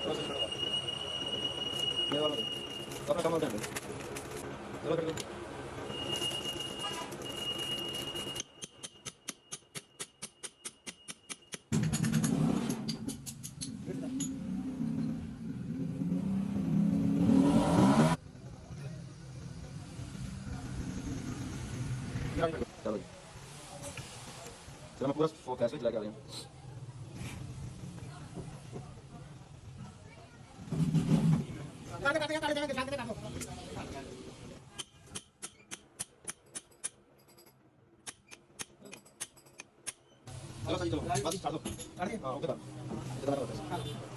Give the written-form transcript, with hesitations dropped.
ये वाला अपना काम होता है चलो कर लो चलो चलो मैं पूरा फोकस पे चला के आ रहा हूँ चलो सही चलो बात स्टार्ट हो हाँ ओके था इतना